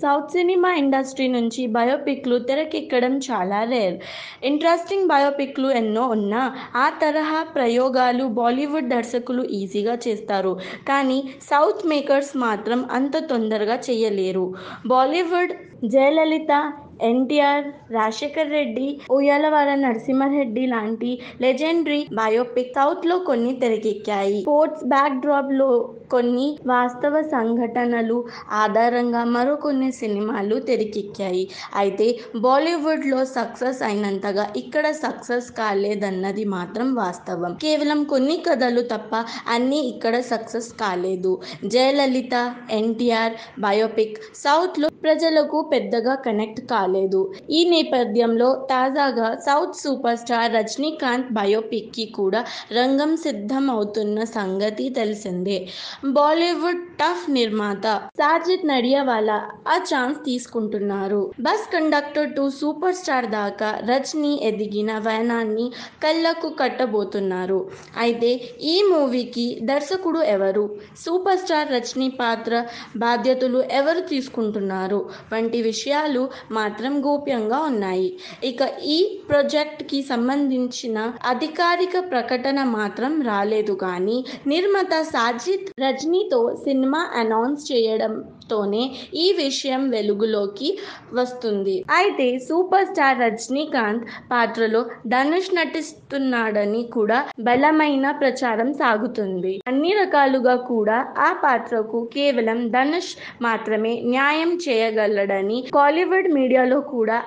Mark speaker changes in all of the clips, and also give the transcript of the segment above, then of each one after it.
Speaker 1: South cinema industry నుంచి బయోపిక్లు తెరకెక్కడం చాలా rare. Interesting బయోపిక్లు ఎన్నో ఉన్నా ఆ తరహా ప్రయోగాలు బాలీవుడ్ దర్శకులు ఈజీగా చేస్తారు. కానీ సౌత్ మేకర్స్ మాత్రం అంత తొందరగా చేయలేరు. బాలీవుడ్ జయలలిత, ఎన్టీఆర్, రాజశేఖర్ రెడ్డి, ఉయ్యాలవాడ నరసింహారెడ్డి లాంటి లెజెండరీ బయోపిక్ సౌత్లో కొన్ని తెరకెక్కాయి. స్పోర్ట్స్ బ్యాక్ డ్రాప్ లో కొన్ని వాస్తవ సంఘటనలు ఆధారంగా మరికొన్ని సినిమాలు తెరకెక్కాయి. అయితే బాలీవుడ్లో సక్సెస్ అయినంతగా ఇక్కడ సక్సెస్ కాలేదన్నది మాత్రం వాస్తవం. కేవలం కొన్ని కథలు తప్ప అన్నీ ఇక్కడ సక్సెస్ కాలేదు. జయలలిత, ఎన్టీఆర్ బయోపిక్ సౌత్లో ప్రజలకు పెద్దగా కనెక్ట్ కాలేదు. ఈ నేపథ్యంలో తాజాగా south super star Rajinikanth biopic కి కూడా రంగం సిద్ధం అవుతున్న సంగతి తెలిసిందే. బాలీవుడ్ టఫ్ నిర్మాత సాజిద్ నడియాడ్వాలా ఆ ఛాన్స్ తీసుకుంటున్నారు. Bus conductor to super star దాకా రజనీ ఎదిగిన వైనాన్ని కళ్లకు కట్టబోతున్నారు. అయితే ఈ మూవీకి దర్శకుడు ఎవరు, సూపర్ స్టార్ రజనీ పాత్ర బాధ్యతలు ఎవరు తీసుకుంటున్నారు వంటి విషయాలు మాత్రం గోప్యంగా ఉన్నాయి. ఇక ఈ ప్రాజెక్ట్ కి సంబంధించిన అధికారిక ప్రకటన మాత్రం రాలేదు. కానీ నిర్మాత సాజిద్ రజనీతో సినిమా అనౌన్స్ చేయడంతోనే ఈ విషయం వెలుగులోకి వస్తుంది. అయితే సూపర్ స్టార్ రజనీకాంత్ పాత్రలో ధనుష్ నటిస్తున్నాడని కూడా బలమైన ప్రచారం సాగుతుంది. అన్ని రకాలుగా కూడా ఆ పాత్రకు కేవలం ధనుష్ మాత్రమే న్యాయం చేయగలడని టాలీవుడ్ మీడియాలో కూడా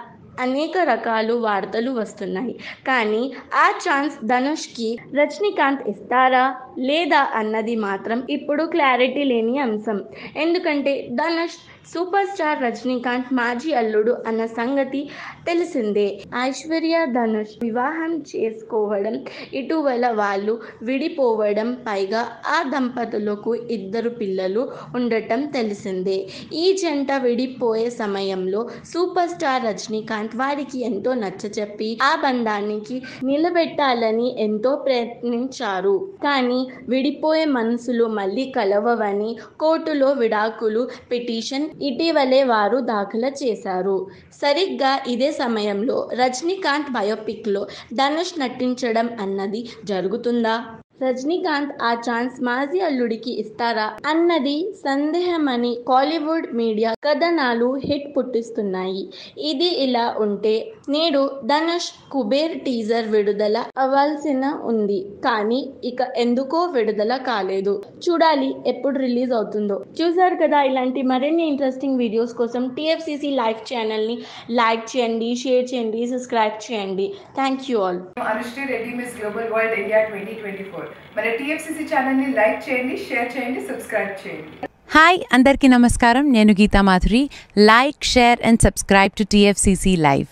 Speaker 1: అనేక రకాల వార్తలు వస్తున్నాయి. కానీ ఆ ఛాన్స్ ధనుష్కి రజనీకాంత్ ఇస్తారా లేదా అన్నది మాత్రం ఇప్పుడు క్లారిటీ లేని అంశం. ఎందుకంటే ధనుష్ సూపర్ స్టార్ రజనీకాంత్ మాజీ అల్లుడు అన్న సంగతి తెలిసిందే. ఐశ్వర్య ధనుష్ వివాహం చేసుకోవడం, ఇటీవల వాళ్ళు విడిపోవడం, పైగా ఆ దంపతులకు 2 పిల్లలు ఉండటం తెలిసిందే. ఈ జంట విడిపోయే సమయంలో సూపర్ స్టార్ రజనీకాంత్ వారికి ఎంతో నచ్చచెప్పి ఆ బంధానికి నిలబెట్టాలని ఎంతో ప్రయత్నించారు. కానీ విడిపోయే మనసులు మళ్ళీ కలవవని కోర్టులో విడాకులు పిటిషన్ ఇటీవలే వారు దాఖలు చేశారు. సరిగ్గా ఇదే సమయంలో రజనీకాంత్ బయోపిక్ లో ధనుష్ నటించడం అన్నది జరుగుతుందా? రజనీకాంత్ ఆ ఛాన్స్ మాజీ అల్లుడికి ఇస్తారా అన్నది సందేహమని టాలీవుడ్ మీడియా కథనాలు హిట్ పుట్టిస్తున్నాయి. ఇది ఇలా ఉంటే నేడు ధనుష్ కుబేర్ టీజర్ విడుదల అవ్వాల్సిన ఉంది. కానీ ఇక ఎందుకో విడుదల కాలేదు. చూడాలి ఎప్పుడు రిలీజ్ అవుతుందో. చూసారు కదా, ఇలాంటి మరిన్ని ఇంట్రెస్టింగ్ వీడియోస్ కోసం టీఎఫ్సీసీ లైవ్ ఛానల్ ని లైక్ చేయండి, షేర్ చేయండి, సబ్స్క్రైబ్ చేయండి. Thank you all.
Speaker 2: Anushree Reddy miss global world India 2024 మన టీఎఫ్సీసీ ఛానల్ ని లైక్ చేయండి, షేర్ చేయండి, సబ్స్క్రైబ్ చేయండి.
Speaker 3: హాయ్ అందరికీ నమస్కారం. నేను Geeta Madhuri. Like, share and subscribe to TFCC live.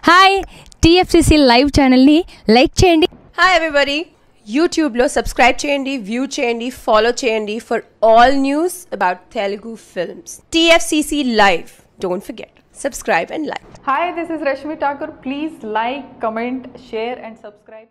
Speaker 4: Hi, TFCC live ఛానల్ని లైక్ చేయండి.
Speaker 5: హాయ్ ఎవ్రీబడి, యూట్యూబ్లో సబ్స్క్రైబ్ చేయండి, వ్యూ చేయండి, ఫాలో చేయండి for all news about Telugu films. TFCC live, don't forget, subscribe and like.
Speaker 6: Hi, this is Rashmi Thakur. Please like, comment, share and subscribe.